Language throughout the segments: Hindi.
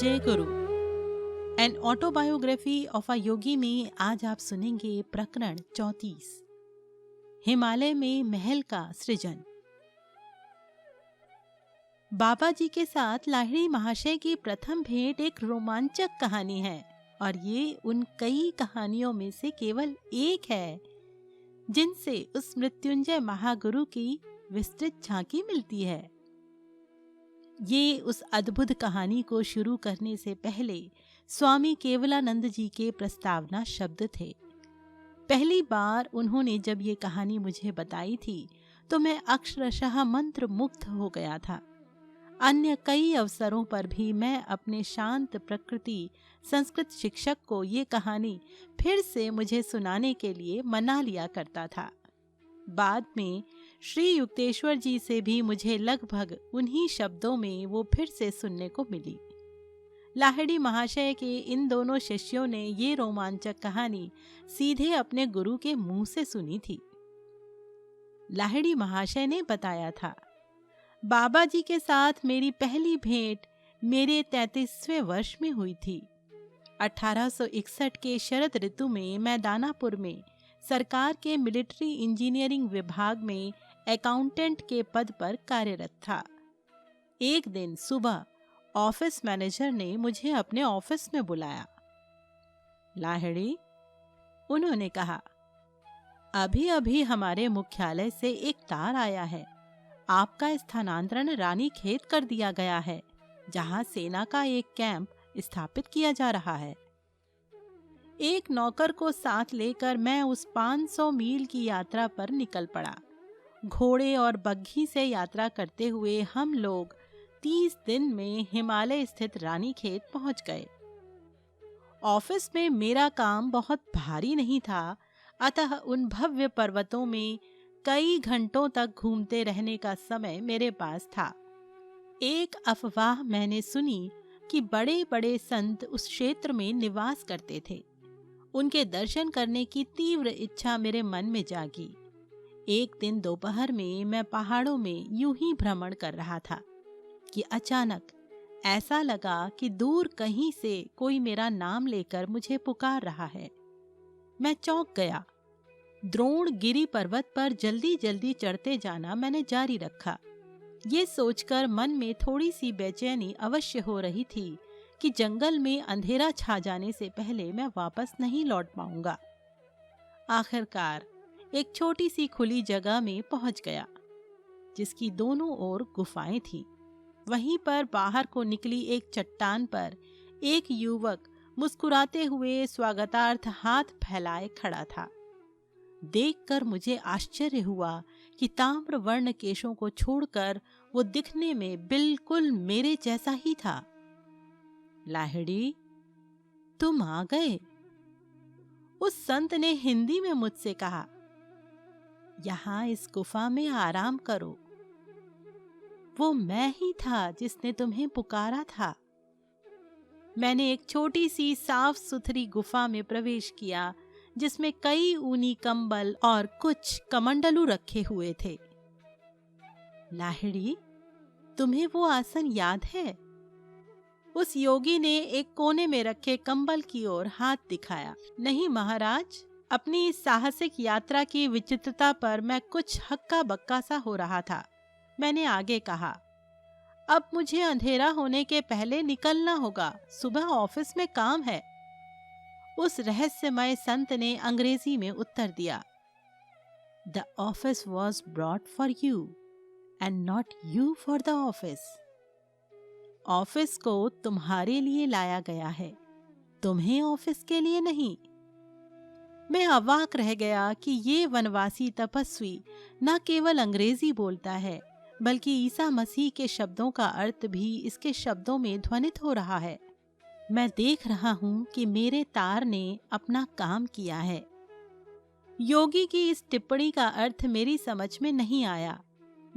जय गुरु। एन ऑटोबायोग्राफी ऑफ अ योगी में आज आप सुनेंगे प्रकरण 34, हिमालय में महल का सृजन। बाबा जी के साथ लाहिड़ी महाशय की प्रथम भेंट एक रोमांचक कहानी है और ये उन कई कहानियों में से केवल एक है जिनसे उस मृत्युंजय महागुरु की विस्तृत झांकी मिलती है। ये उस अद्भुत कहानी को शुरू करने से पहले स्वामी केवलानंद जी के प्रस्तावना शब्द थे। पहली बार उन्होंने जब ये कहानी मुझे बताई थी तो मैं अक्षरशः मंत्र मुग्ध हो गया था। अन्य कई अवसरों पर भी मैं अपने शांत प्रकृति संस्कृत शिक्षक को ये कहानी फिर से मुझे सुनाने के लिए मना लिया करता था। बाद में श्री युक्तेश्वर जी से भी मुझे लगभग उन्हीं शब्दों में वो फिर से सुनने को मिली। लाहिड़ी महाशय के इन दोनों शिष्यों ने ये रोमांचक कहानी सीधे अपने गुरु के मुंह से सुनी थी। लाहिड़ी महाशय ने बताया था, बाबा जी के साथ मेरी पहली भेंट मेरे 33वें वर्ष में हुई थी। 1861 के शरद ऋतु में मैं दानापुर में सरकार के मिलिट्री इंजीनियरिंग विभाग में अकाउंटेंट के पद पर कार्यरत था। एक दिन सुबह ऑफिस मैनेजर ने मुझे अपने ऑफिस में बुलाया। लाहिड़ी, उन्होंने कहा, अभी अभी हमारे मुख्यालय से एक तार आया है। आपका स्थानांतरण रानीखेत कर दिया गया है, जहां सेना का एक कैंप स्थापित किया जा रहा है। एक नौकर को साथ लेकर मैं उस 500 मील की यात्रा पर निकल पड़ा। घोड़े और बग्घी से यात्रा करते हुए हम लोग 30 दिन में हिमालय स्थित रानीखेत पहुंच गए। ऑफिस में मेरा काम बहुत भारी नहीं था, अतः उन भव्य पर्वतों में कई घंटों तक घूमते रहने का समय मेरे पास था। एक अफवाह मैंने सुनी कि बड़े बड़े संत उस क्षेत्र में निवास करते थे। उनके दर्शन करने की तीव्र इच्छा मेरे मन में जागी। एक दिन दोपहर में मैं पहाड़ों में यूं ही भ्रमण कर रहा था कि अचानक ऐसा लगा कि दूर कहीं से कोई मेरा नाम लेकर मुझे पुकार रहा है। मैं चौंक गया। द्रोणगिरी पर्वत पर जल्दी जल्दी चढ़ते जाना मैंने जारी रखा। ये सोचकर मन में थोड़ी सी बेचैनी अवश्य हो रही थी कि जंगल में अंधेरा छा जाने से पहले मैं वापस नहीं लौट पाऊंगा। आखिरकार एक छोटी सी खुली जगह में पहुंच गया, जिसकी दोनों ओर गुफाएं थीं। वहीं पर बाहर को निकली एक चट्टान पर एक युवक मुस्कुराते हुए स्वागतार्थ हाथ फैलाए खड़ा था। देखकर मुझे आश्चर्य हुआ कि ताम्र वर्ण केशों को छोड़कर वो दिखने में बिल्कुल मेरे जैसा ही था। लाहिड़ी, तुम आ गए, उस संत ने हिंदी में मुझसे कहा। यहां इस गुफा में आराम करो। वो मैं ही था जिसने तुम्हें पुकारा था। मैंने एक छोटी सी साफ सुथरी गुफा में प्रवेश किया, जिसमें कई ऊनी कंबल और कुछ कमंडलू रखे हुए थे। लाहिड़ी, तुम्हें वो आसन याद है? उस योगी ने एक कोने में रखे कंबल की ओर हाथ दिखाया। नहीं महाराज, अपनी इस साहसिक यात्रा की विचित्रता पर मैं कुछ हक्का बक्का सा हो रहा था। मैंने आगे कहा, अब मुझे अंधेरा होने के पहले निकलना होगा, सुबह ऑफिस में काम है। उस रहस्यमय संत ने अंग्रेजी में उत्तर दिया, the office was brought for you and not you for the office. Office को तुम्हारे लिए लाया गया है, तुम्हें ऑफिस के लिए नहीं। मैं अवाक रह गया कि ये वनवासी तपस्वी न केवल अंग्रेजी बोलता है, बल्कि ईसा मसीह के शब्दों का अर्थ भी इसके शब्दों में ध्वनित हो रहा है। मैं देख रहा हूं कि मेरे तार ने अपना काम किया है। योगी की इस टिप्पणी का अर्थ मेरी समझ में नहीं आया।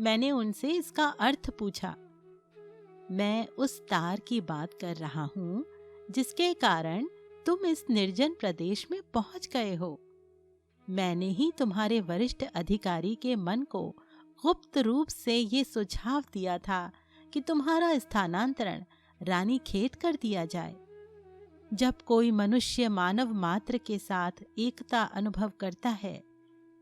मैंने उनसे इसका अर्थ पूछा। मैं उस तार की बात कर रहा हूँ जिसके कारण तुम इस निर्जन प्रदेश में पहुंच गए हो। मैंने ही तुम्हारे वरिष्ठ अधिकारी के मन को गुप्त रूप से ये सुझाव दिया था कि तुम्हारा स्थानांतरण रानी खेत कर दिया जाए। जब कोई मनुष्य मानव मात्र के साथ एकता अनुभव करता है,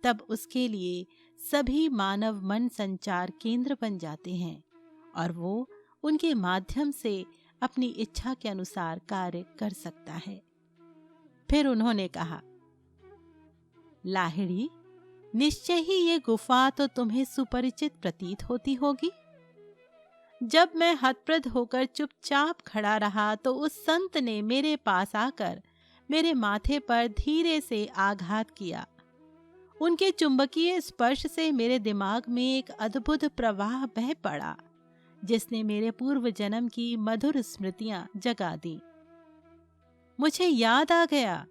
तब उसके लिए सभी मानव मन संचार केंद्र बन जाते हैं और वो उनके माध्यम से अपनी इच्छा के अनुसार कार्य कर सकता है। फिर उन्होंने कहा, लाहिड़ी, निश्चय ही ये गुफा तो तुम्हें सुपरिचित प्रतीत होती होगी। जब मैं हतप्रद होकर चुपचाप खड़ा रहा तो उस संत ने मेरे पास आकर मेरे माथे पर धीरे से आघात किया। उनके चुंबकीय स्पर्श से मेरे दिमाग में एक अद्भुत प्रवाह बह पड़ा, जिसने मेरे पूर्व जन्म की मधुर स्मृतियां जगा दी। मुझे याद आ गया।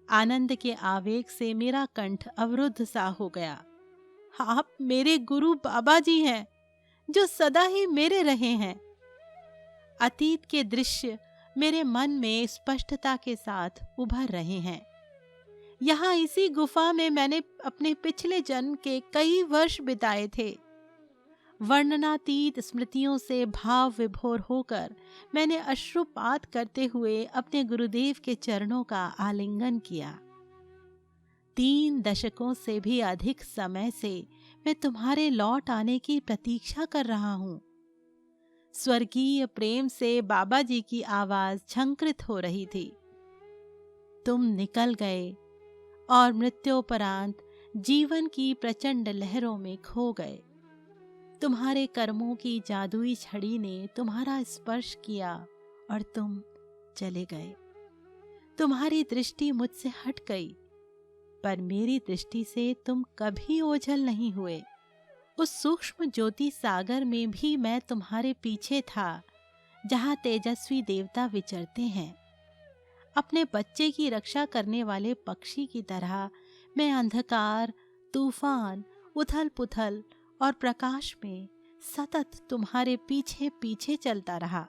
आनंद के आवेग से मेरा कंठ अवरुद्ध सा हो गया। आप मेरे गुरु बाबा जी हैं, जो सदा ही मेरे रहे हैं। अतीत के दृश्य मेरे मन में स्पष्टता के साथ उभर रहे हैं। यहाँ इसी गुफा में मैंने अपने पिछले जन्म के कई वर्ष बिताए थे। वर्णनातीत स्मृतियों से भाव विभोर होकर मैंने अश्रुपात करते हुए अपने गुरुदेव के चरणों का आलिंगन किया। 3 दशकों से भी अधिक समय से मैं तुम्हारे लौट आने की प्रतीक्षा कर रहा हूँ। स्वर्गीय प्रेम से बाबा जी की आवाज झंकृत हो रही थी। तुम निकल गए और मृत्योपरांत जीवन की प्रचंड लहरों में खो गए। तुम्हारे कर्मों की जादुई छड़ी ने तुम्हारा स्पर्श किया और तुम चले गए। तुम्हारी दृष्टि मुझसे हट गई, पर मेरी दृष्टि से तुम कभी ओझल नहीं हुए। उस सूक्ष्म ज्योति सागर में भी मैं तुम्हारे पीछे था, जहाँ तेजस्वी देवता विचरते हैं। अपने बच्चे की रक्षा करने वाले पक्षी की तरह मैं अंधकार, तूफान, उथल पुथल और प्रकाश में सतत तुम्हारे पीछे पीछे चलता रहा।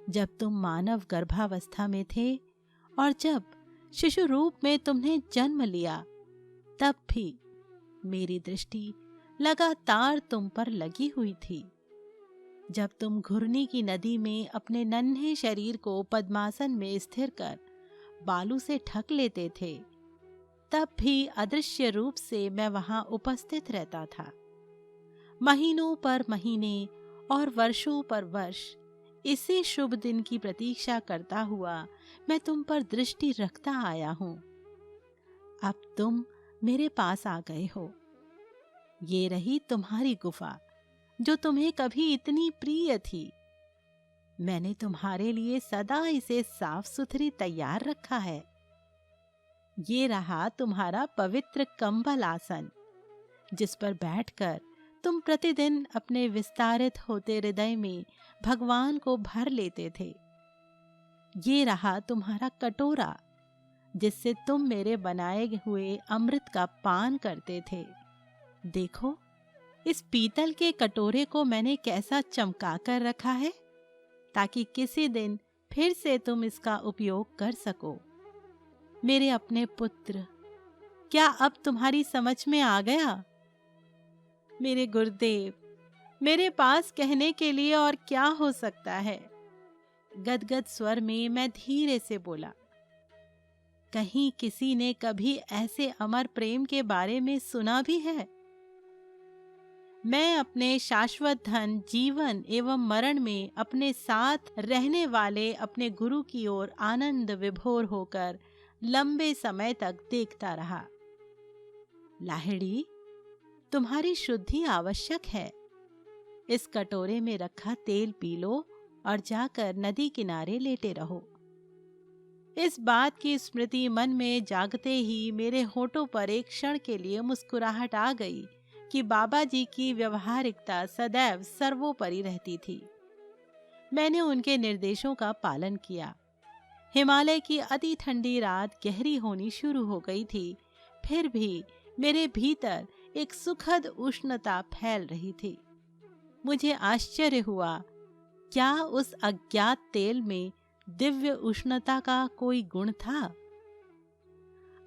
जब तुम मानव गर्भावस्था में थे और जब शिशु रूप में तुमने जन्म लिया, तब भी मेरी दृष्टि लगातार तुम पर लगी हुई थी। जब तुम घुर्नी की नदी में अपने नन्हे शरीर को पद्मासन में स्थिर कर बालू से ढक लेते थे, तब भी अदृश्य रूप से मैं वहां उपस्थित रहता था। महीनों पर महीने और वर्षों पर वर्ष इसी शुभ दिन की प्रतीक्षा करता हुआ मैं तुम पर दृष्टि रखता आया हूं। अब तुम मेरे पास आ गए हो। ये रही तुम्हारी गुफा, जो तुम्हें कभी इतनी प्रिय थी। मैंने तुम्हारे लिए सदा इसे साफ सुथरी तैयार रखा है। ये रहा तुम्हारा पवित्र कंबल आसन, जिस पर बैठकर तुम प्रतिदिन अपने विस्तारित होते हृदय में भगवान को भर लेते थे। ये रहा तुम्हारा कटोरा, जिससे तुम मेरे बनाए हुए अमृत का पान करते थे। देखो, इस पीतल के कटोरे को मैंने कैसा चमका कर रखा है, ताकि किसी दिन फिर से तुम इसका उपयोग कर सको। मेरे अपने पुत्र, क्या अब तुम्हारी समझ में आ गया? मेरे गुरुदेव, मेरे पास कहने के लिए और क्या हो सकता है? गदगद स्वर में मैं धीरे से बोला। कहीं किसी ने कभी ऐसे अमर प्रेम के बारे में सुना भी है? मैं अपने शाश्वत धन, जीवन एवं मरण में अपने साथ रहने वाले अपने गुरु की ओर आनंद विभोर होकर लंबे समय तक देखता रहा। लाहिड़ी, तुम्हारी शुद्धि आवश्यक है। इस कटोरे में रखा तेल पी लो और जाकर नदी किनारे लेटे रहो। इस बात की स्मृति मन में जागते ही मेरे होठों पर एक क्षण के लिए मुस्कुराहट आ गई कि बाबा जी की व्यवहारिकता सदैव सर्वोपरि रहती थी। मैंने उनके निर्देशों का पालन किया। हिमालय की अति ठंडी रात गहरी होनी शुरू हो गई थी, फिर भी मेरे भीतर एक सुखद उष्णता फैल रही थी। मुझे आश्चर्य हुआ, क्या उस अज्ञात तेल में दिव्य उष्णता का कोई गुण था?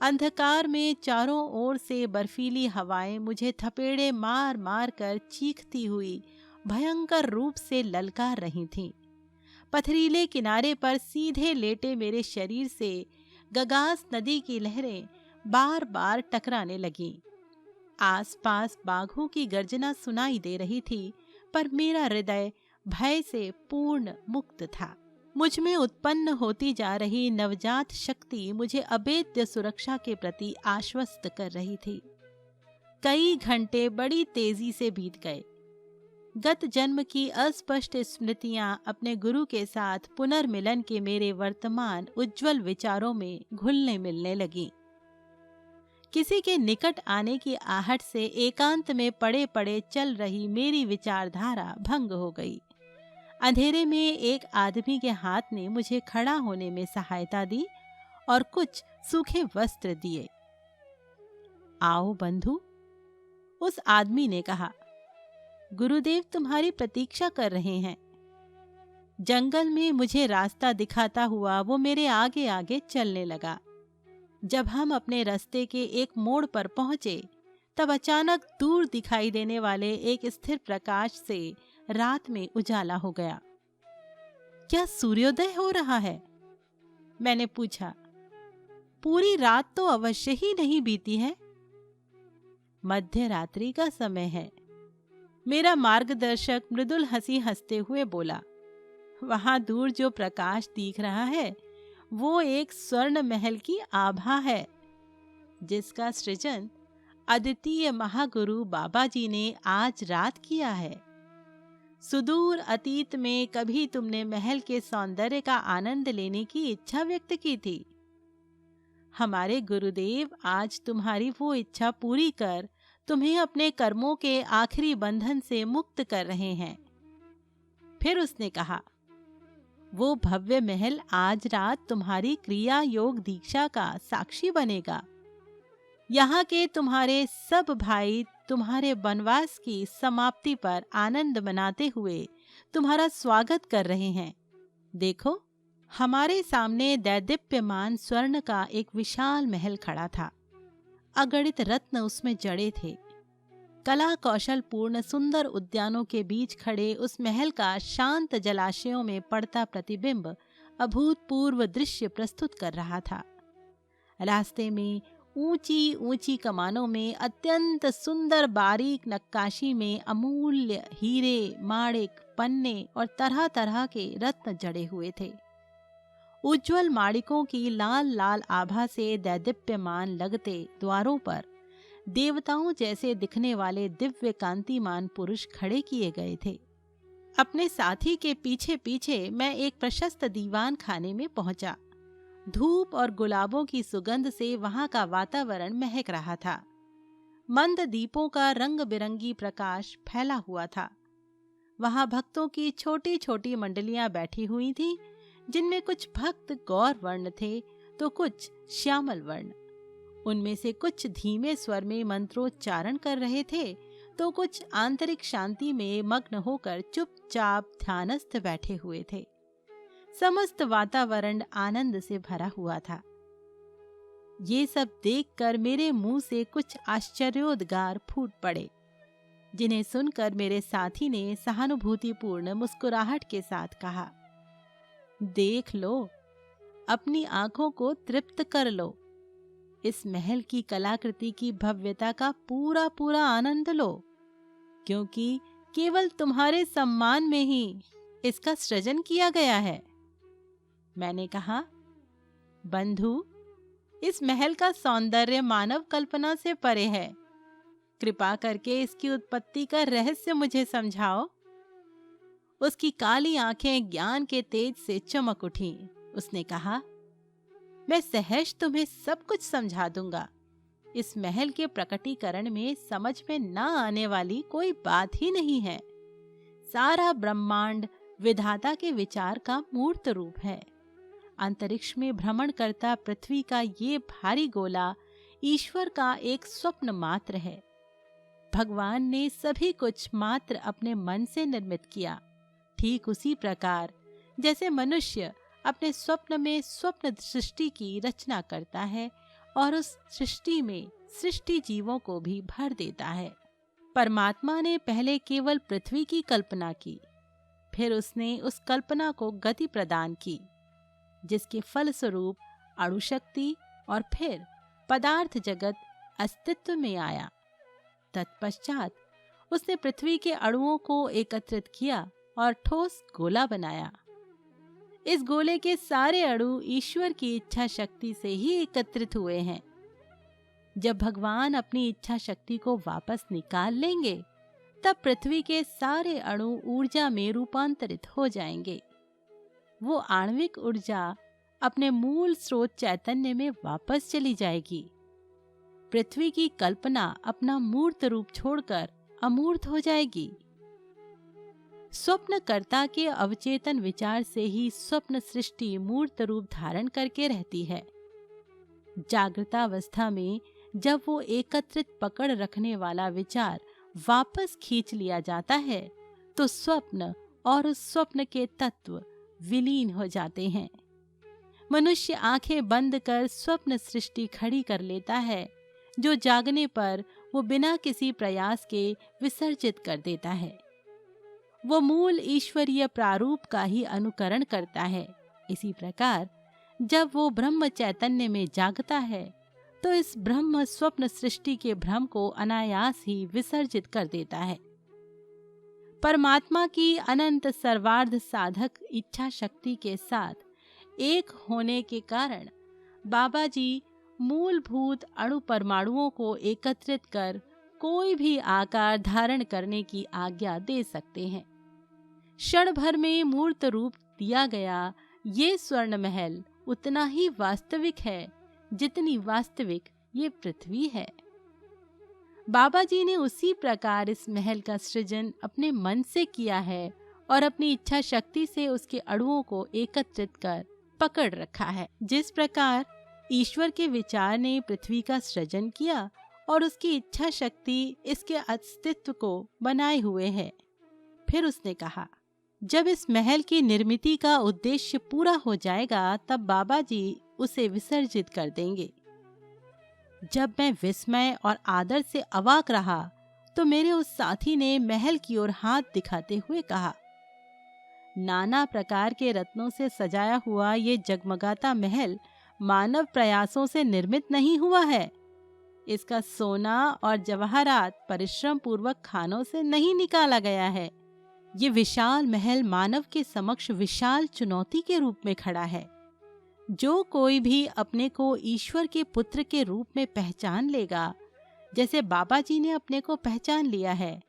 अंधकार में चारों ओर से बर्फीली हवाएं मुझे थपेड़े मार मार कर चीखती हुई भयंकर रूप से ललकार रही थीं। पथरीले किनारे पर सीधे लेटे मेरे शरीर से गगास नदी की लहरें बार बार टकराने लगीं। आसपास बाघों की गर्जना सुनाई दे रही थी, पर मेरा हृदय भय से पूर्ण मुक्त था। मुझ में उत्पन्न होती जा रही नवजात शक्ति मुझे अभेद्य सुरक्षा के प्रति आश्वस्त कर रही थी। कई घंटे बड़ी तेजी से बीत गए। गत जन्म की अस्पष्ट स्मृतियां अपने गुरु के साथ पुनर्मिलन के मेरे वर्तमान उज्जवल विचारों में घुलने मिलने लगीं। किसी के निकट आने की आहट से एकांत में पड़े पड़े चल रही मेरी विचारधारा भंग हो गई। अंधेरे में एक आदमी के हाथ ने मुझे खड़ा होने में सहायता दी और कुछ सूखे वस्त्र दिए। आओ बंधु, उस आदमी ने कहा, गुरुदेव तुम्हारी प्रतीक्षा कर रहे हैं। जंगल में मुझे रास्ता दिखाता हुआ वो मेरे आगे आगे चलने लगा। जब हम अपने रास्ते के एक मोड़ पर पहुंचे, तब अचानक दूर दिखाई देने वाले एक स्थिर प्रकाश से रात में उजाला हो गया। क्या सूर्योदय हो रहा है? मैंने पूछा। पूरी रात तो अवश्य ही नहीं बीती है। मध्य रात्रि का समय है, मेरा मार्गदर्शक मृदुल हंसी हंसते हुए बोला। वहां दूर जो प्रकाश दिख रहा है वो एक स्वर्ण महल की आभा है, जिसका सृजन अद्वितीय महागुरु बाबा जी ने आज रात किया है। सुदूर अतीत में कभी तुमने महल के सौंदर्य का आनंद लेने की इच्छा व्यक्त की थी। हमारे गुरुदेव आज तुम्हारी वो इच्छा पूरी कर तुम्हें अपने कर्मों के आखिरी बंधन से मुक्त कर रहे हैं। फिर उसने कहा, वो भव्य महल आज रात तुम्हारी क्रिया योग दीक्षा का साक्षी बनेगा। यहाँ के तुम्हारे सब भाई तुम्हारे वनवास की समाप्ति पर आनंद मनाते हुए तुम्हारा स्वागत कर रहे हैं। देखो, हमारे सामने दैदीप्यमान स्वर्ण का एक विशाल महल खड़ा था। अगणित रत्न उसमें जड़े थे। कला कौशल पूर्ण सुंदर उद्यानों के बीच खड़े उस महल का शांत जलाशयों में पड़ता प्रतिबिंब अभूतपूर्व दृश्य प्रस्तुत कर रहा था। रास्ते में ऊंची ऊंची कमानों में अत्यंत सुंदर बारीक नक्काशी में अमूल्य हीरे, माणिक, पन्ने और तरह तरह के रत्न जड़े हुए थे। उज्ज्वल माणिकों की लाल लाल आभा से दैदीप्यमान लगते द्वारों पर देवताओं जैसे दिखने वाले दिव्य कांतिमान पुरुष खड़े किए गए थे। अपने साथी के पीछे पीछे मैं एक प्रशस्त दीवान खाने में पहुंचा। धूप और गुलाबों की सुगंध से वहां का वातावरण महक रहा था। मंद दीपों का रंग बिरंगी प्रकाश फैला हुआ था। वहां भक्तों की छोटी छोटी मंडलियां बैठी हुई थीं, जिनमें कुछ भक्त गौर वर्ण थे तो कुछ श्यामल वर्ण। उनमें से कुछ धीमे स्वर में मंत्रोच्चारण कर रहे थे तो कुछ आंतरिक शांति में मग्न होकर चुपचाप ध्यानस्थ बैठे हुए थे। समस्त वातावरण आनंद से भरा हुआ था। ये सब देखकर मेरे मुंह से कुछ आश्चर्योद्गार फूट पड़े, जिन्हें सुनकर मेरे साथी ने सहानुभूतिपूर्ण मुस्कुराहट के साथ कहा, देख लो, अपनी आंखों को तृप्त कर लो। इस महल की कलाकृति की भव्यता का पूरा पूरा आनंद लो, क्योंकि केवल तुम्हारे सम्मान में ही इसका सृजन किया गया है। मैंने कहा, बंधु, इस महल का सौंदर्य मानव कल्पना से परे है। कृपा करके इसकी उत्पत्ति का रहस्य मुझे समझाओ। उसकी काली आंखें ज्ञान के तेज से चमक उठीं। उसने कहा, मैं सहज तुम्हें सब कुछ समझा दूंगा। इस महल के प्रकटीकरण में समझ में न आने वाली कोई बात ही नहीं है। सारा ब्रह्मांड विधाता के विचार का मूर्त रूप है। अंतरिक्ष में भ्रमण करता पृथ्वी का ये भारी गोला ईश्वर का एक स्वप्न मात्र है। भगवान ने सभी कुछ मात्र अपने मन से निर्मित किया। ठीक उसी प्रकार जैसे मनुष्य अपने स्वप्न में स्वप्न सृष्टि की रचना करता है और उस सृष्टि में सृष्टि जीवों को भी भर देता है। परमात्मा ने पहले केवल पृथ्वी की कल्पना की, फिर उसने उस कल्पना को गति प्रदान की, जिसके फलस्वरूप अणुशक्ति और फिर पदार्थ जगत अस्तित्व में आया। तत्पश्चात उसने पृथ्वी के अणुओं को एकत्रित किया और ठोस गोला बनाया। इस गोले के सारे अणु ईश्वर की इच्छा शक्ति से ही एकत्रित हुए हैं। जब भगवान अपनी इच्छा शक्ति को वापस निकाल लेंगे, तब पृथ्वी के सारे अणु ऊर्जा में रूपांतरित हो जाएंगे। वो आणविक ऊर्जा अपने मूल स्रोत चैतन्य में वापस चली जाएगी। पृथ्वी की कल्पना अपना मूर्त रूप छोड़कर अमूर्त हो जाएगी। स्वप्नकर्ता के अवचेतन विचार से ही स्वप्न सृष्टि मूर्त रूप धारण करके रहती है। जागृतावस्था में जब वो एकत्रित पकड़ रखने वाला विचार वापस खींच लिया जाता है, तो स्वप्न और उस स्वप्न के तत्व विलीन हो जाते हैं। मनुष्य आंखें बंद कर स्वप्न सृष्टि खड़ी कर लेता है, जो जागने पर वो बिना किसी प्रयास के विसर्जित कर देता है। वो मूल ईश्वरीय प्रारूप का ही अनुकरण करता है। इसी प्रकार जब वो ब्रह्म चैतन्य में जागता है, तो इस ब्रह्म स्वप्न सृष्टि के भ्रम को अनायास ही विसर्जित कर देता है। परमात्मा की अनंत सर्वार्थ साधक इच्छा शक्ति के साथ एक होने के कारण बाबा जी मूलभूत अणु परमाणुओं को एकत्रित कर कोई भी आकार धारण करने की आज्ञा दे सकते हैं। क्षण भर में मूर्त रूप दिया गया ये स्वर्ण महल उतना ही वास्तविक है जितनी वास्तविक ये पृथ्वी है। बाबा जी ने उसी प्रकार इस महल का सृजन अपने मन से किया है और अपनी इच्छा शक्ति से उसके अणुओं को एकत्रित कर पकड़ रखा है। जिस प्रकार ईश्वर के विचार ने पृथ्वी का सृजन किया और उसकी इच्छा शक्ति इसके अस्तित्व को बनाए हुए है। फिर उसने कहा, जब इस महल की निर्मिति का उद्देश्य पूरा हो जाएगा, तब बाबा जी उसे विसर्जित कर देंगे। जब मैं विस्मय और आदर से अवाक रहा, तो मेरे उस साथी ने महल की ओर हाथ दिखाते हुए कहा, नाना प्रकार के रत्नों से सजाया हुआ ये जगमगाता महल मानव प्रयासों से निर्मित नहीं हुआ है। इसका सोना और जवाहरात परिश्रम पूर्वक खानों से नहीं निकाला गया है। ये विशाल महल मानव के समक्ष विशाल चुनौती के रूप में खड़ा है। जो कोई भी अपने को ईश्वर के पुत्र के रूप में पहचान लेगा, जैसे बाबा जी ने अपने को पहचान लिया है,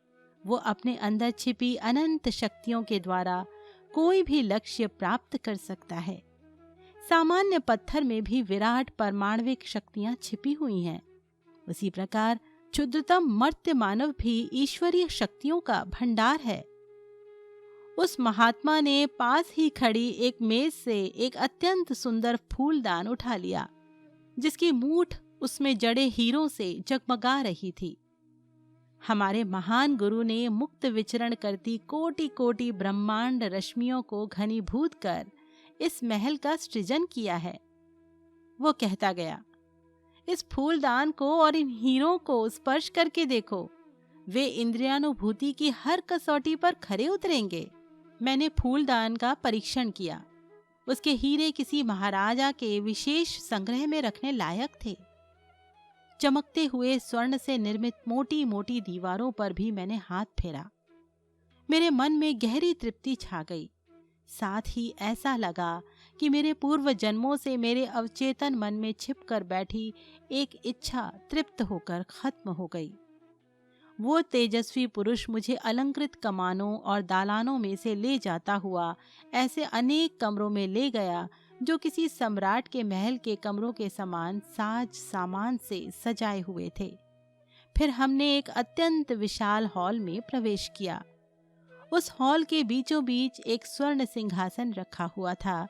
वो अपने अंदर छिपी अनंत शक्तियों के द्वारा कोई भी लक्ष्य प्राप्त कर सकता है। सामान्य पत्थर में भी विराट परमाणविक शक्तियां छिपी हुई हैं। उसी प्रकार क्षुद्रतम मर्त्य मानव भी ईश्वरीय शक्तियों का भंडार है। उस महात्मा ने पास ही खड़ी एक मेज से एक अत्यंत सुंदर फूलदान उठा लिया, जिसकी मूठ उसमें जड़े हीरों से जगमगा रही थी। हमारे महान गुरु ने मुक्त विचरण करती कोटि कोटि ब्रह्मांड रश्मियों को घनीभूत कर इस महल का सृजन किया है। वो कहता गया, इस फूलदान को और इन हीरों को स्पर्श करके देखो, वे इंद्रियानुभूति की हर कसौटी पर खरे उतरेंगे। मैंने फूलदान का परीक्षण किया। उसके हीरे किसी महाराजा के विशेष संग्रह में रखने लायक थे। चमकते हुए स्वर्ण से निर्मित मोटी मोटी दीवारों पर भी मैंने हाथ फेरा। मेरे मन में गहरी तृप्ति छा गई। साथ ही ऐसा लगा कि मेरे पूर्व जन्मों से मेरे अवचेतन मन में छिप कर बैठी एक इच्छा तृप्त होकर खत्म हो गई। वो तेजस्वी पुरुष मुझे अलंकृत कमानों और दालानों में से ले जाता हुआ ऐसे अनेक कमरों में ले गया, जो किसी सम्राट के महल के कमरों के समान साज सामान से सजाए हुए थे। फिर हमने एक अत्यंत विशाल हॉल में प्रवेश किया। उस हॉल के बीचों बीच एक स्वर्ण सिंहासन रखा हुआ था,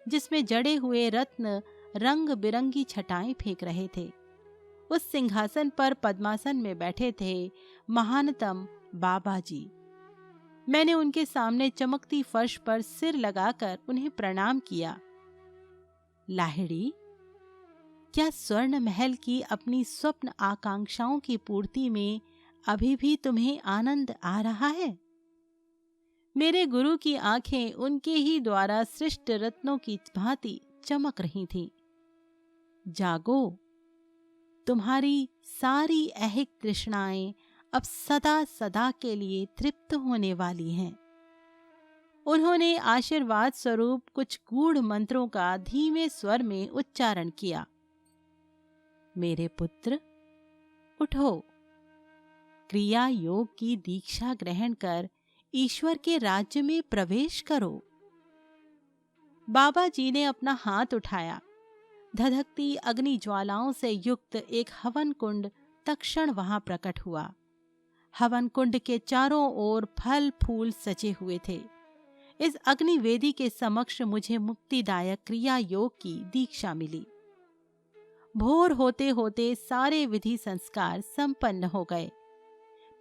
जिसमें जड़े हुए रत्न रंग बिरंगी छटाएं फेंक रहे थे। उस सिंहासन पर पद्मासन में बैठे थे महानतम बाबा जी। मैंने उनके सामने चमकती फर्श पर सिर लगाकर उन्हें प्रणाम किया। लाहिड़ी, क्या स्वर्ण महल की अपनी स्वप्न आकांक्षाओं की पूर्ति में अभी भी तुम्हें आनंद आ रहा है? मेरे गुरु की आंखें उनके ही द्वारा सृष्ट रत्नों की भांति चमक रही थीं। जागो, तुम्हारी सारी ऐहिक तृष्णाएं अब सदा सदा के लिए तृप्त होने वाली हैं। उन्होंने आशीर्वाद स्वरूप कुछ गूढ़ मंत्रों का धीमे स्वर में उच्चारण किया। मेरे पुत्र, उठो, क्रिया योग की दीक्षा ग्रहण कर ईश्वर के राज्य में प्रवेश करो। बाबा जी ने अपना हाथ उठाया। धधकती अग्नि ज्वालाओं से युक्त एक हवन कुंड तत्क्षण वहां प्रकट हुआ। हवन कुंड के चारों ओर फल फूल सजे हुए थे। इस अग्नि वेदी के समक्ष मुझे मुक्तिदायक क्रिया योग की दीक्षा मिली। भोर होते होते सारे विधि संस्कार संपन्न हो गए।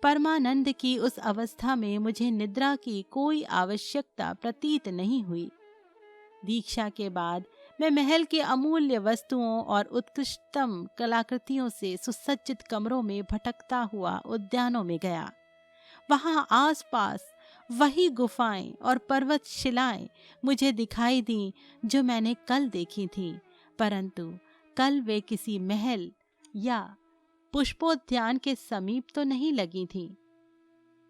परमानंद की उस अवस्था में मुझे निद्रा की कोई आवश्यकता प्रतीत नहीं हुई। दीक्षा के बाद मैं महल के अमूल्य वस्तुओं और उत्कृष्टतम कलाकृतियों से सुसज्जित कमरों में भटकता हुआ उद्यानों में गया। वहां आसपास वही गुफाएं और पर्वत शिलाएं मुझे दिखाई दी जो मैंने कल देखी थीं, परंतु कल वे किसी महल या पुष्पोद्यान के समीप तो नहीं लगी थीं।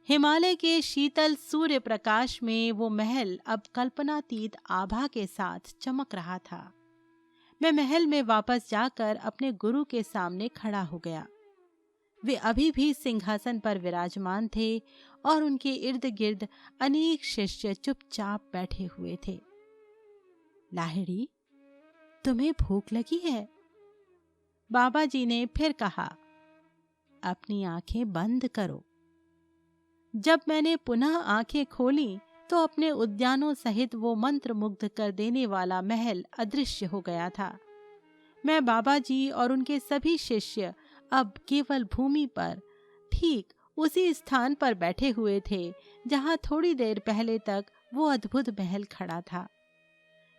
हिमालय के शीतल सूर्य प्रकाश में वो महल अब कल्पनातीत आभा के साथ चमक रहा था। मैं महल में वापस जाकर अपने गुरु के सामने खड़ा हो गया। वे अभी भी सिंहासन पर विराजमान थे और उनके इर्द गिर्द अनेक शिष्य चुपचाप बैठे हुए थे। लाहिड़ी, तुम्हें भूख लगी है? बाबा जी ने फिर कहा। अपनी आंखें बंद करो। जब मैंने पुनः आंखें खोली तो अपने उद्यानों सहित वो मंत्र मुग्ध कर देने वाला महल अदृश्य हो गया था। मैं, बाबा जी और उनके सभी शिष्य अब केवल भूमि पर ठीक उसी स्थान पर बैठे हुए थे जहां थोड़ी देर पहले तक वो अद्भुत महल खड़ा था।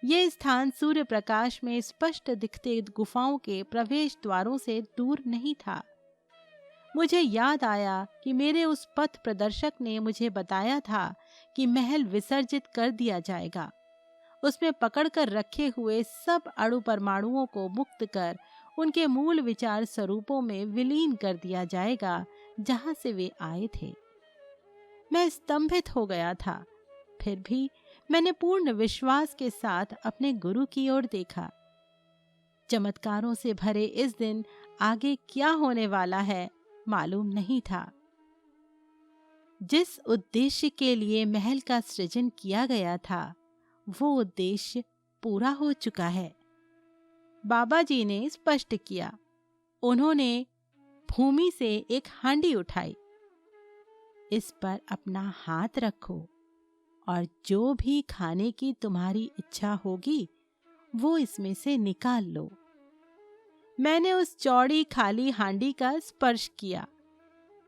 ये स्थान सूर्य प्रकाश में स्पष्ट दिखते गुफाओं के प्रवेश द्वारों से दूर नहीं था। मुझे याद आया कि मेरे उस पथ प्रदर्शक ने मुझे बताया था कि महल विसर्जित कर दिया जाएगा। उसमें पकड़कर रखे हुए सब अणु परमाणुओं को मुक्त कर उनके मूल विचार स्वरूपों में विलीन कर दिया जाएगा जहां से वे आए थे। मैं स्तंभित हो गया था, फिर भी मैंने पूर्ण विश्वास के साथ अपने गुरु की ओर देखा। चमत्कारों से भरे इस दिन आगे क्या होने वाला है मालूम नहीं था। जिस उद्देश्य के लिए महल का सृजन किया गया था वो उद्देश्य पूरा हो चुका है, बाबा जी ने स्पष्ट किया। उन्होंने भूमि से एक हांडी उठाई। इस पर अपना हाथ रखो और जो भी खाने की तुम्हारी इच्छा होगी वो इसमें से निकाल लो। मैंने उस चौड़ी खाली हांडी का स्पर्श किया।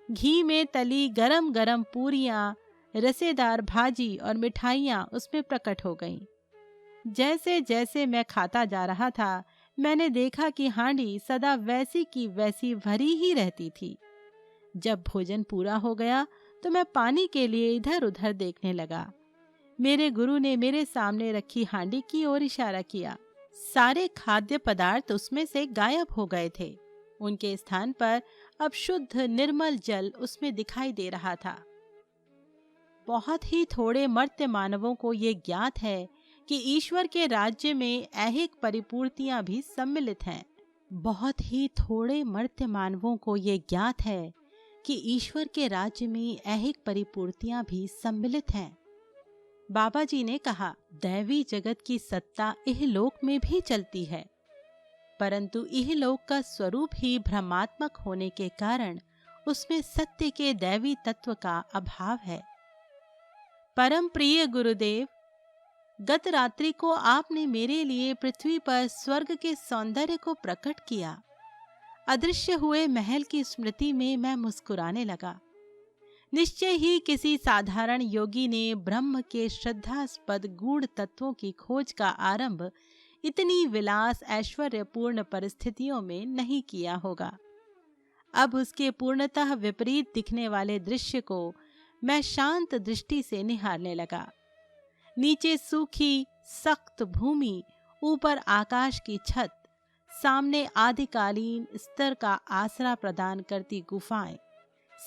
घी में तली गरम गरम पूरियां, रसेदार भाजी और मिठाइयां उसमें प्रकट हो गईं। जैसे जैसे मैं खाता जा रहा था, मैंने देखा कि हांडी सदा वैसी की वैसी भरी ही रहती थी। जब भोजन पूरा हो गया तो मैं पानी के लिए इधर उधर देखने लगा। मेरे गुरु ने मेरे सामने रखी हांडी की ओर इशारा किया। सारे खाद्य पदार्थ उसमें से गायब हो गए थे। उनके स्थान पर अब शुद्ध निर्मल जल उसमें दिखाई दे रहा था। बहुत ही थोड़े मर्त्य मानवों को ये ज्ञात है कि ईश्वर के राज्य में ऐहिक परिपूर्तियां भी सम्मिलित हैं। बहुत ही थोड़े मर्त्य मानवों को ये ज्ञात है कि ईश्वर के राज्य में ऐहिक परिपूर्तियां भी सम्मिलित हैं। बाबा जी ने कहा, दैवी जगत की सत्ता इहलोक में भी चलती है, परंतु इहलोक का स्वरूप ही भ्रमात्मक होने के कारण उसमें सत्य के दैवी तत्व का अभाव है। परम प्रिय गुरुदेव, गत रात्रि को आपने मेरे लिए पृथ्वी पर स्वर्ग के सौंदर्य को प्रकट किया। अदृश्य हुए महल की स्मृति में मैं मुस्कुराने लगा। निश्चय ही किसी साधारण योगी ने ब्रह्म के श्रद्धास्पद गूढ़ तत्वों की खोज का आरंभ इतनी विलास ऐश्वर्यपूर्ण परिस्थितियों में नहीं किया होगा। अब उसके पूर्णतः विपरीत दिखने वाले दृश्य को मैं शांत दृष्टि से निहारने लगा। नीचे सूखी सख्त भूमि, ऊपर आकाश की छत, सामने आदिकालीन स्तर का आसरा प्रदान करती गुफाएं,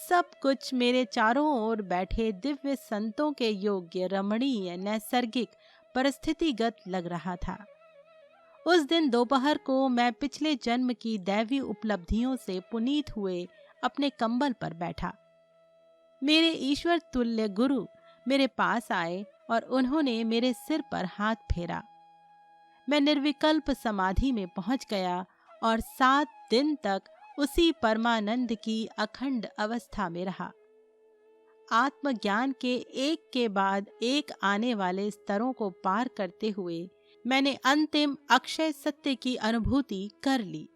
सब कुछ मेरे चारों ओर बैठे दिव्य संतों के योग्य रमणीय नैसर्गिक परिस्थितिगत लग रहा था। उस दिन दोपहर को मैं पिछले जन्म की दैवी उपलब्धियों से पुनीत हुए अपने कंबल पर बैठा। मेरे ईश्वर तुल्य गुरु मेरे पास आए और उन्होंने मेरे सिर पर हाथ फेरा। मैं निर्विकल्प समाधि में पहुंच गया और 7 दिन तक उसी परमानंद की अखंड अवस्था में रहा। आत्मज्ञान के एक के बाद एक आने वाले स्तरों को पार करते हुए मैंने अंतिम अक्षय सत्य की अनुभूति कर ली।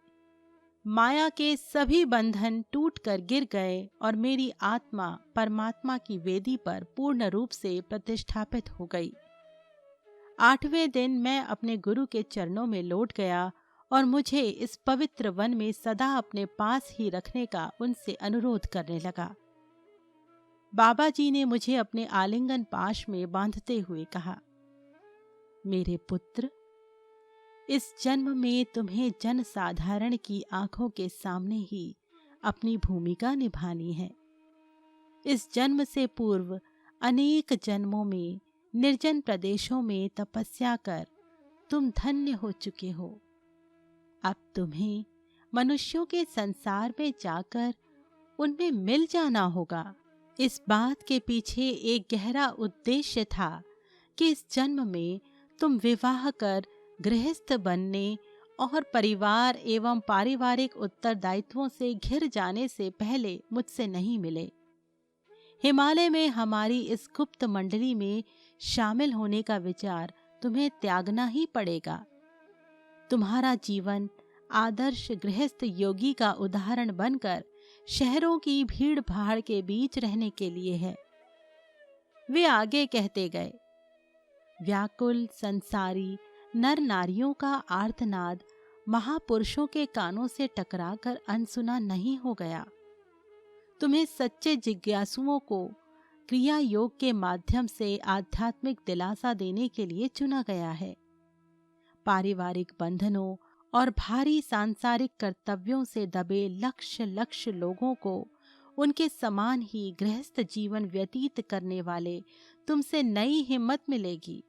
माया के सभी बंधन टूटकर गिर गए और मेरी आत्मा परमात्मा की वेदी पर पूर्ण रूप से प्रतिष्ठापित हो गई। 8वें दिन मैं अपने गुरु के चरणों में लौट गया और मुझे इस पवित्र वन में सदा अपने पास ही रखने का उनसे अनुरोध करने लगा। बाबा जी ने मुझे अपने आलिंगन पाश में बांधते हुए कहा, मेरे पुत्र, इस जन्म में तुम्हें जन साधारण की आंखों के सामने ही अपनी भूमिका निभानी है। इस जन्म से पूर्व अनेक जन्मों में निर्जन प्रदेशों में तपस्या कर तुम धन्य हो चुके हो। अब तुम्हें मनुष्यों के संसार में जाकर उनमें मिल जाना होगा। इस बात के पीछे एक गहरा उद्देश्य था कि इस जन्म में तुम विवाह कर गृहस्थ बनने और परिवार एवं पारिवारिक उत्तरदायित्वों से घिर जाने से पहले मुझसे नहीं मिले। हिमालय में हमारी इस गुप्त मंडली में शामिल होने का विचार तुम्हें त्यागना ही पड़ेगा। तुम्हारा जीवन आदर्श गृहस्थ योगी का उदाहरण बनकर शहरों की भीड़ भाड़ के बीच रहने के लिए है। वे आगे कहते गए, व्याकुल संसारी नर नारियों का आर्तनाद महापुरुषों के कानों से टकराकर अनसुना नहीं हो गया। तुम्हें सच्चे जिज्ञासुओं को क्रिया योग के माध्यम से आध्यात्मिक दिलासा देने के लिए चुना गया है। पारिवारिक बंधनों और भारी सांसारिक कर्तव्यों से दबे लक्ष लोगों को उनके समान ही गृहस्थ जीवन व्यतीत करने वाले तुमसे नई हिम्मत मिलेगी।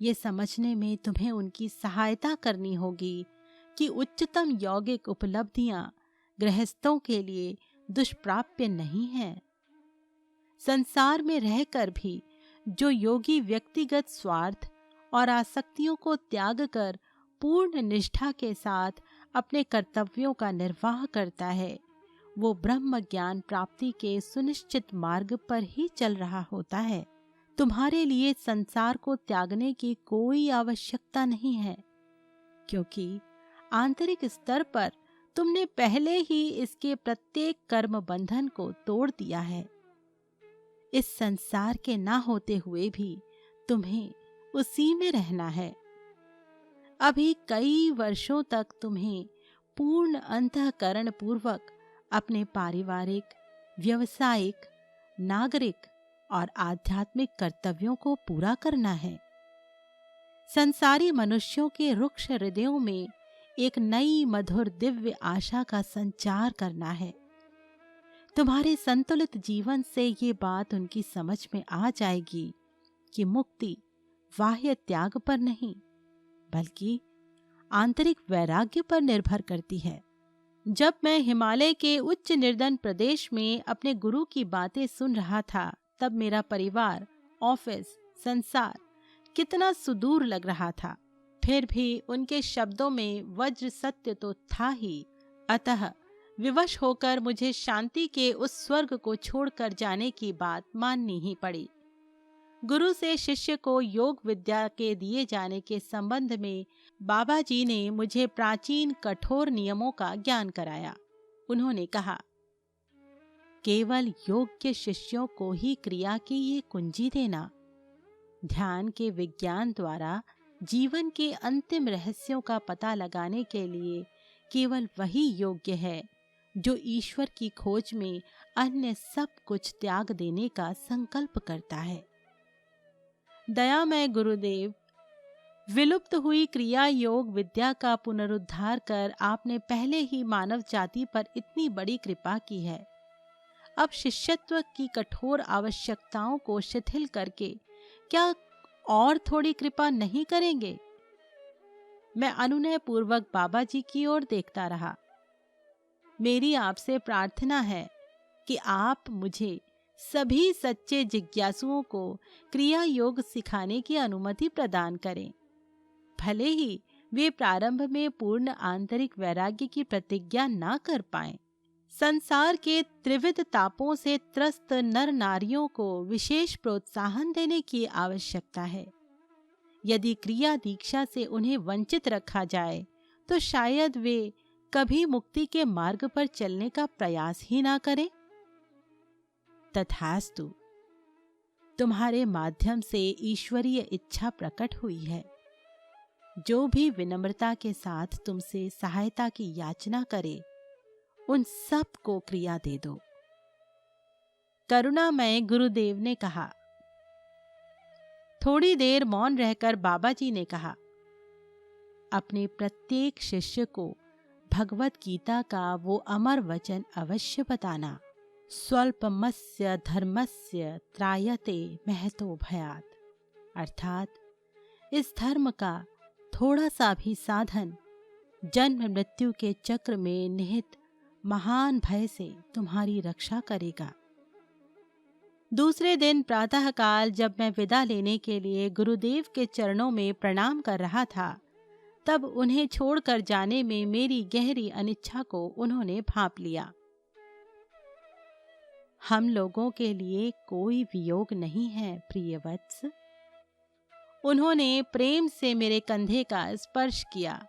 ये समझने में तुम्हें उनकी सहायता करनी होगी कि उच्चतम यौगिक उपलब्धियां गृहस्थों के लिए दुष्प्राप्य नहीं हैं। संसार में रहकर भी जो योगी व्यक्तिगत स्वार्थ और आसक्तियों को त्याग कर पूर्ण निष्ठा के साथ अपने कर्तव्यों का निर्वाह करता है, वो ब्रह्म ज्ञान प्राप्ति के सुनिश्चित मार्ग पर ही चल रहा होता है। तुम्हारे लिए संसार को त्यागने की कोई आवश्यकता नहीं है, क्योंकि आंतरिक स्तर पर तुमने पहले ही इसके प्रत्येक कर्म बंधन को तोड़ दिया है। इस संसार के ना होते हुए भी तुम्हें उसी में रहना है। अभी कई वर्षों तक तुम्हें पूर्ण अंतःकरण पूर्वक अपने पारिवारिक, व्यवसायिक, नागरिक और आध्यात्मिक कर्तव्यों को पूरा करना है। संसारी मनुष्यों के रुक्ष हृदयों में एक नई मधुर दिव्य आशा का संचार करना है। तुम्हारे संतुलित जीवन से ये बात उनकी समझ में आ जाएगी कि मुक्ति बाह्य त्याग पर नहीं बल्कि आंतरिक वैराग्य पर निर्भर करती है। जब मैं हिमालय के उच्च निर्जन प्रदेश में अपने गुरु की बातें सुन रहा था, तब मेरा परिवार, ऑफिस, संसार कितना सुदूर लग रहा था। फिर भी उनके शब्दों में वज्र सत्य तो था ही। अतः विवश होकर मुझे शांति के उस स्वर्ग को छोड़कर जाने की बात माननी ही पड़ी। गुरु से शिष्य को योग विद्या के दिए जाने के संबंध में बाबा जी ने मुझे प्राचीन कठोर नियमों का ज्ञान कराया। उन्होंने कहा, केवल योग्य शिष्यों को ही क्रिया की ये कुंजी देना। ध्यान के विज्ञान द्वारा जीवन के अंतिम रहस्यों का पता लगाने के लिए केवल वही योग्य है जो ईश्वर की खोज में अन्य सब कुछ त्याग देने का संकल्प करता है। दयामय गुरुदेव, विलुप्त हुई क्रिया योग विद्या का पुनरुद्धार कर आपने पहले ही मानव जाति पर इतनी बड़ी कृपा की है। अब शिष्यत्व की कठोर आवश्यकताओं को शिथिल करके क्या और थोड़ी कृपा नहीं करेंगे? मैं अनुनय पूर्वक बाबा जी की ओर देखता रहा। मेरी आपसे प्रार्थना है कि आप मुझे सभी सच्चे जिज्ञासुओं को क्रिया योग सिखाने की अनुमति प्रदान करें। भले ही वे प्रारंभ में पूर्ण आंतरिक वैराग्य की प्रतिज्ञा ना कर पाएं। संसार के त्रिविध तापों से त्रस्त नर नारियों को विशेष प्रोत्साहन देने की आवश्यकता है। यदि क्रिया दीक्षा से उन्हें वंचित रखा जाए तो शायद वे कभी मुक्ति के मार्ग पर चलने का प्रयास ही ना करें। तथास्तु, तुम्हारे माध्यम से ईश्वरीय इच्छा प्रकट हुई है। जो भी विनम्रता के साथ तुमसे सहायता की याचना करे, उन सब को क्रिया दे दो। करुणामय गुरुदेव ने कहा। थोड़ी देर मौन रहकर बाबा जी ने कहा, अपने प्रत्येक शिष्य को भगवत गीता का वो अमर वचन अवश्य बताना, स्वल्पमस्य धर्मस्य त्रायते महतो भयात्, अर्थात इस धर्म का थोड़ा सा भी साधन जन्म मृत्यु के चक्र में निहित महान भय से तुम्हारी रक्षा करेगा। दूसरे दिन प्रातःकाल जब मैं विदा लेने के लिए गुरुदेव के चरणों में प्रणाम कर रहा था, तब उन्हें छोड़कर जाने में मेरी गहरी अनिच्छा को उन्होंने भांप लिया। हम लोगों के लिए कोई वियोग नहीं है प्रिय वत्स। उन्होंने प्रेम से मेरे कंधे का स्पर्श किया।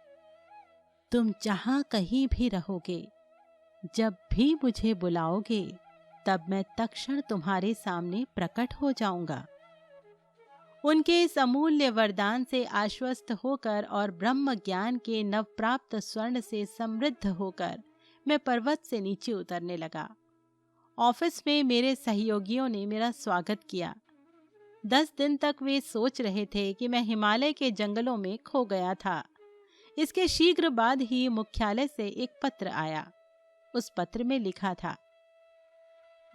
तुम जहां कहीं भी रहोगे, जब भी मुझे बुलाओगे, तब मैं तत्क्षण तुम्हारे सामने प्रकट हो जाऊंगा। उनके इस अमूल्य वरदान से आश्वस्त होकर और ब्रह्म ज्ञान के नवप्राप्त स्वर्ण से समृद्ध होकर मैं पर्वत से नीचे उतरने लगा। ऑफिस में मेरे सहयोगियों ने मेरा स्वागत किया। 10 दिन तक वे सोच रहे थे कि मैं हिमालय के जंगलों में खो गया था। इसके शीघ्र बाद ही मुख्यालय से एक पत्र आया। उस पत्र में लिखा था,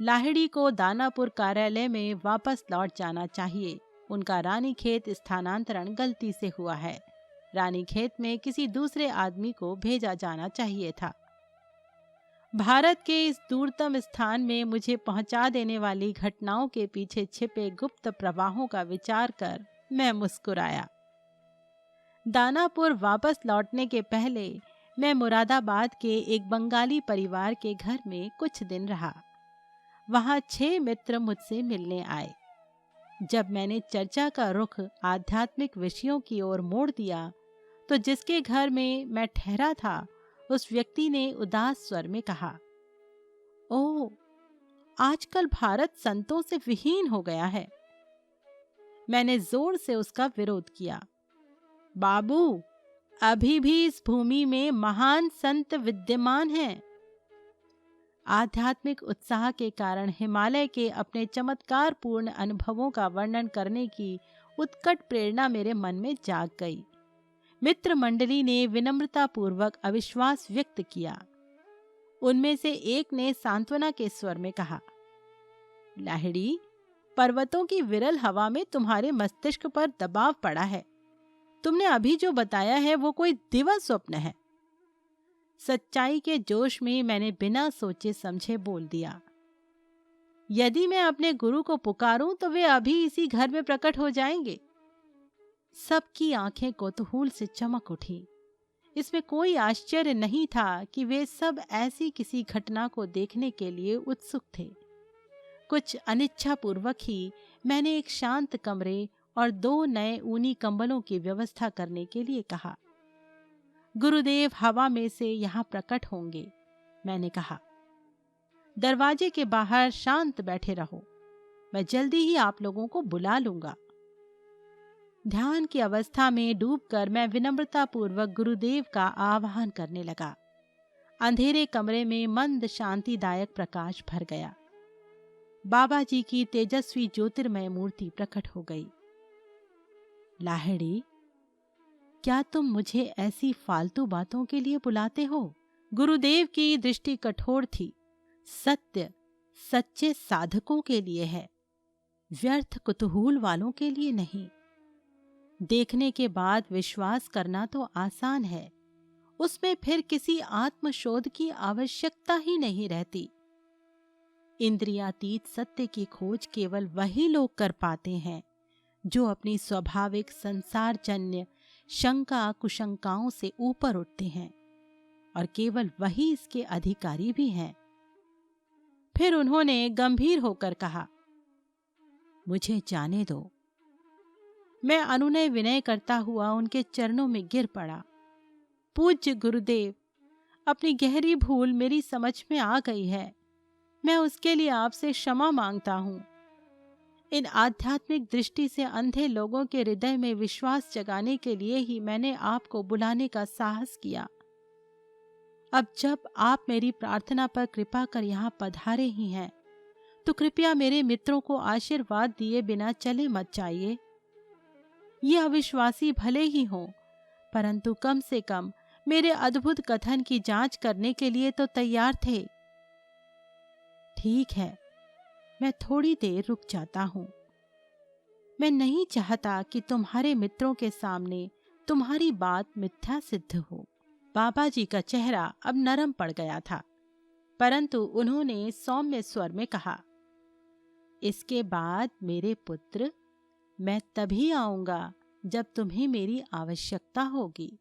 लाहिड़ी को दानापुर कार्यालय में वापस लौट जाना चाहिए। उनका रानीखेत स्थानांतरण गलती से हुआ है। रानीखेत में किसी दूसरे आदमी को भेजा जाना चाहिए था। भारत के इस दूरतम स्थान में मुझे पहुंचा देने वाली घटनाओं के पीछे छिपे गुप्त प्रवाहों का विचार कर मैं मुस्कुराया। दानापुर वापस लौटने के पहले मैं मुरादाबाद के एक बंगाली परिवार के घर में कुछ दिन रहा। वहां 6 मित्र मुझसे मिलने आए। जब मैंने चर्चा का रुख आध्यात्मिक विषयों की ओर मोड़ दिया, तो जिसके घर में मैं ठहरा था, उस व्यक्ति ने उदास स्वर में कहा, ओह, आजकल भारत संतों से विहीन हो गया है। मैंने जोर से उसका विरोध किया। बाबू, अभी भी इस भूमि में महान संत विद्यमान हैं। आध्यात्मिक उत्साह के कारण हिमालय के अपने चमत्कारपूर्ण अनुभवों का वर्णन करने की उत्कट प्रेरणा मेरे मन में जाग गई। मित्र मंडली ने विनम्रता पूर्वक अविश्वास व्यक्त किया। उनमें से एक ने सांत्वना के स्वर में कहा, लाहिड़ी, पर्वतों की विरल हवा में तुम्हारे मस्तिष्क पर दबाव पड़ा है। तुमने अभी जो बताया है वो कोई दिवा स्वप्न है। सच्चाई के जोश में मैंने बिना सोचे समझे बोल दिया, यदि मैं अपने गुरु को पुकारूं तो वे अभी इसी घर में प्रकट हो जाएंगे। सबकी आंखें कौतूहल से चमक उठी। इसमें कोई आश्चर्य नहीं था कि वे सब ऐसी किसी घटना को देखने के लिए उत्सुक थे। कुछ अनिच्छापूर्वक ही मैंने एक शांत कमरे और 2 नए ऊनी कंबलों की व्यवस्था करने के लिए कहा। गुरुदेव हवा में से यहाँ प्रकट होंगे, मैंने कहा। दरवाजे के बाहर शांत बैठे रहो, मैं जल्दी ही आप लोगों को बुला लूंगा। ध्यान की अवस्था में डूबकर मैं विनम्रता पूर्वक गुरुदेव का आवाहन करने लगा। अंधेरे कमरे में मंद शांतिदायक प्रकाश भर गया। बाबा जी की तेजस्वी ज्योतिर्मय मूर्ति प्रकट हो गई। लाहिड़ी, क्या तुम मुझे ऐसी फालतू बातों के लिए बुलाते हो? गुरुदेव की दृष्टि कठोर थी। सत्य सच्चे साधकों के लिए है, व्यर्थ कुतूहल वालों के लिए नहीं। देखने के बाद विश्वास करना तो आसान है, उसमें फिर किसी आत्मशोध की आवश्यकता ही नहीं रहती। इंद्रियातीत सत्य की खोज केवल वही लोग कर पाते हैं जो अपनी स्वाभाविक संसारजन्य शंका कुशंकाओं से ऊपर उठते हैं, और केवल वही इसके अधिकारी भी हैं। फिर उन्होंने गंभीर होकर कहा, मुझे जाने दो। मैं अनुनय विनय करता हुआ उनके चरणों में गिर पड़ा। पूज्य गुरुदेव, अपनी गहरी भूल मेरी समझ में आ गई है, मैं उसके लिए आपसे क्षमा मांगता हूँ। इन आध्यात्मिक दृष्टि से अंधे लोगों के हृदय में विश्वास जगाने के लिए ही मैंने आपको बुलाने का साहस किया। अब जब आप मेरी प्रार्थना पर कृपा कर यहाँ पधारे ही हैं, तो कृपया मेरे मित्रों को आशीर्वाद दिए बिना चले मत जाइए। ये अविश्वासी भले ही हों, परंतु कम से कम मेरे अद्भुत कथन की जांच करने के लिए तो तैयार थे। ठीक है, मैं थोड़ी देर रुक जाता हूँ। मैं नहीं चाहता कि तुम्हारे मित्रों के सामने तुम्हारी बात मिथ्या सिद्ध हो। बाबा जी का चेहरा अब नरम पड़ गया था, परंतु उन्होंने सौम्य स्वर में कहा, इसके बाद मेरे पुत्र, मैं तभी आऊंगा जब तुम्हें मेरी आवश्यकता होगी।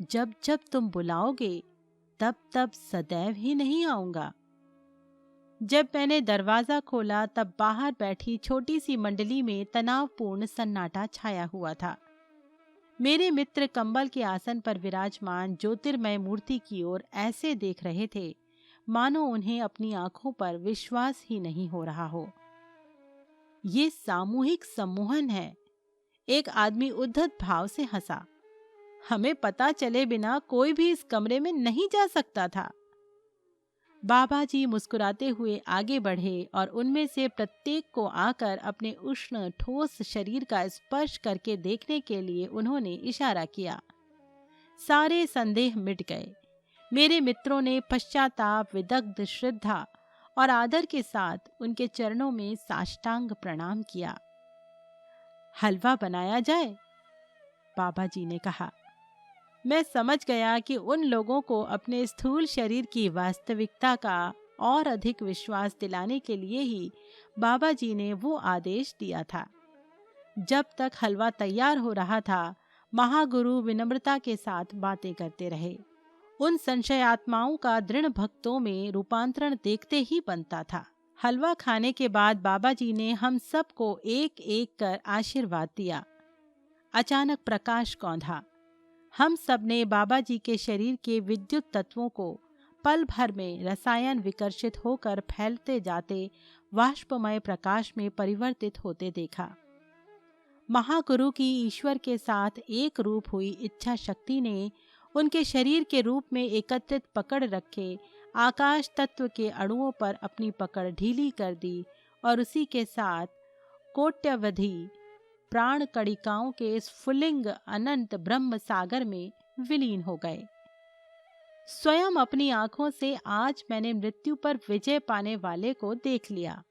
जब जब तुम बुलाओगे तब तब सदैव ही नहीं आऊंगा। जब मैंने दरवाजा खोला तब बाहर बैठी छोटी सी मंडली में तनावपूर्ण सन्नाटा छाया हुआ था। मेरे मित्र कंबल के आसन पर विराजमान ज्योतिर्मय मूर्ति की ओर ऐसे देख रहे थे मानो उन्हें अपनी आंखों पर विश्वास ही नहीं हो रहा हो। ये सामूहिक सम्मोहन है। एक आदमी उद्धत भाव से हंसा। हमें पता चले बिना कोई भी इस कमरे में नहीं जा सकता था। बाबा जी मुस्कुराते हुए आगे बढ़े और उनमें से प्रत्येक को आकर अपने उष्ण ठोस शरीर का स्पर्श करके देखने के लिए उन्होंने इशारा किया। सारे संदेह मिट गए। मेरे मित्रों ने पश्चाताप, विदग्ध श्रद्धा और आदर के साथ उनके चरणों में साष्टांग प्रणाम किया। हलवा बनाया जाए, बाबा जी ने कहा। मैं समझ गया कि उन लोगों को अपने स्थूल शरीर की वास्तविकता का और अधिक विश्वास दिलाने के लिए ही बाबा जी ने वो आदेश दिया था। जब तक हलवा तैयार हो रहा था, महागुरु विनम्रता के साथ बातें करते रहे। उन संशयात्माओं का दृढ़ भक्तों में रूपांतरण देखते ही बनता था। हलवा खाने के बाद बाबा जी ने हम सबको एक एक कर आशीर्वाद दिया। अचानक प्रकाश कौंधा। हम सब ने बाबा जी के शरीर के विद्युत तत्वों को पल भर में रसायन विकर्षित होकर फैलते जाते वाष्पमय प्रकाश में परिवर्तित होते देखा। महागुरु की ईश्वर के साथ एक रूप हुई इच्छा शक्ति ने उनके शरीर के रूप में एकत्रित पकड़ रखे आकाश तत्व के अणुओं पर अपनी पकड़ ढीली कर दी और उसी के साथ कोट्यवधि प्राण कणिकाओं के स्फुलिंग अनंत ब्रह्म सागर में विलीन हो गए। स्वयं अपनी आंखों से आज मैंने मृत्यु पर विजय पाने वाले को देख लिया।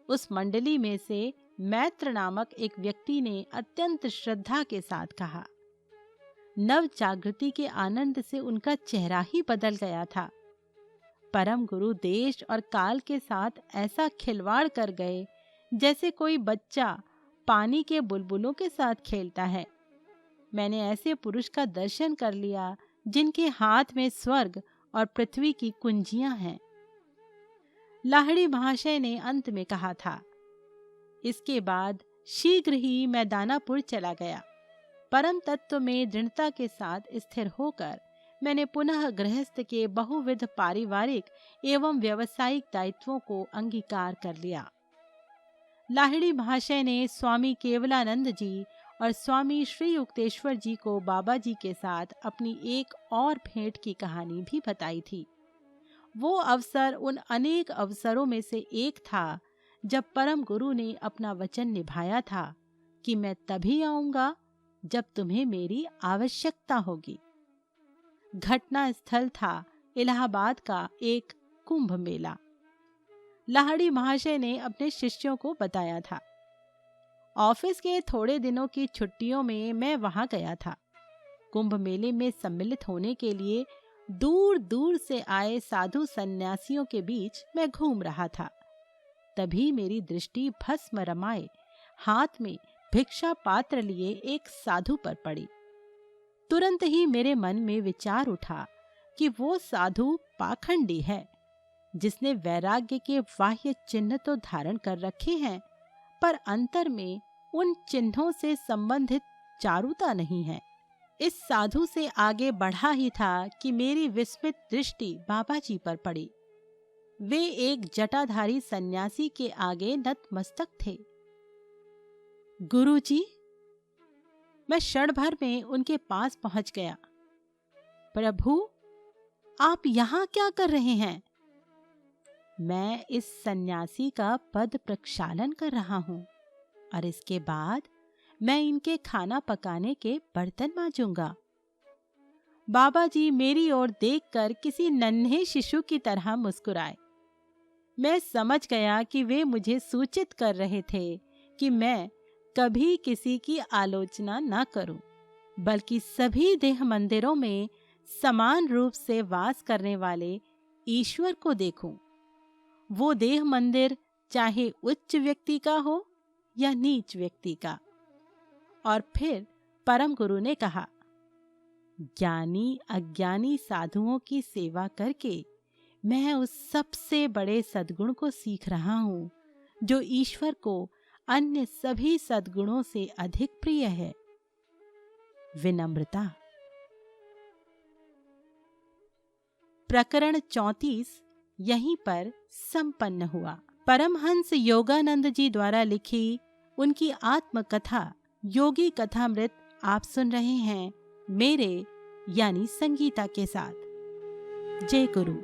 उस मंडली में से मैत्र नामक एक व्यक्ति ने अत्यंत श्रद्धा के साथ कहा। नव जागृति के आनंद से उनका चेहरा ही बदल गया था। परम गुरु देश और काल के साथ ऐसा खिलवाड़ कर गए जैसे कोई बच्चा पानी के बुलबुलों के साथ खेलता है। मैंने ऐसे पुरुष का दर्शन कर लिया जिनके हाथ में स्वर्ग और पृथ्वी की कुंजियां हैं। लाहिड़ी महाशय ने अंत में कहा था। इसके बाद शीघ्र ही मैं दानापुर चला गया। परम तत्व में दृढ़ता के साथ स्थिर होकर मैंने पुनः गृहस्थ के बहुविध पारिवारिक एवं व्यावसायिक दायित्वों को अंगीकार कर लिया। लाहिड़ी महाशय ने स्वामी केवलानंद जी और स्वामी श्री युक्तेश्वर जी को बाबा जी के साथ अपनी एक और भेंट की कहानी भी बताई थी। वो अवसर उन अनेक अवसरों में से एक था जब परम गुरु ने अपना वचन निभाया था कि मैं तभी आऊंगा जब तुम्हें मेरी आवश्यकता होगी। घटना स्थल था इलाहाबाद का एक कुंभ मेला। लाहिड़ी महाशय ने अपने शिष्यों को बताया था। ऑफिस के थोड़े दिनों की छुट्टियों में मैं वहां गया था। कुंभ मेले में सम्मिलित होने के लिए दूर दूर से आए साधु सन्यासियों के बीच मैं घूम रहा था। तभी मेरी दृष्टि भस्म रमाए हाथ में भिक्षा पात्र लिए एक साधु पर पड़ी। तुरंत ही मेरे मन में विचार उठा कि वो साधु पाखंडी है, जिसने वैराग्य के बाह्य चिन्ह तो धारण कर रखे हैं, पर अंतर में उन चिन्हों से संबंधित चारुता नहीं है। इस साधु से आगे बढ़ा ही था कि मेरी विस्मित दृष्टि बाबा जी पर पड़ी। वे एक जटाधारी सन्यासी के आगे नतमस्तक थे। गुरुजी, मैं क्षण भर में उनके पास पहुंच गया। प्रभु, आप यहां क्या कर रहे हैं? मैं इस सन्यासी का पद प्रक्षालन कर रहा हूं और इसके बाद मैं इनके खाना पकाने के बर्तन मांजूंगा। बाबा जी मेरी ओर देखकर किसी नन्हे शिशु की तरह मुस्कुराए। मैं समझ गया कि वे मुझे सूचित कर रहे थे कि मैं कभी किसी की आलोचना न करूं, बल्कि सभी देह मंदिरों में समान रूप से वास करने वाले ईश्वर को देखूं। वो देह मंदिर चाहे उच्च व्यक्ति का हो या नीच व्यक्ति का। और फिर परम गुरु ने कहा, ज्ञानी अज्ञानी साधुओं की सेवा करके मैं उस सबसे बड़े सद्गुण को सीख रहा हूं जो ईश्वर को अन्य सभी सद्गुणों से अधिक प्रिय है, विनम्रता। प्रकरण 34 यहीं पर संपन्न हुआ। परमहंस योगानंद जी द्वारा लिखी उनकी आत्मकथा योगी कथामृत आप सुन रहे हैं मेरे यानी संगीता के साथ। जय गुरु।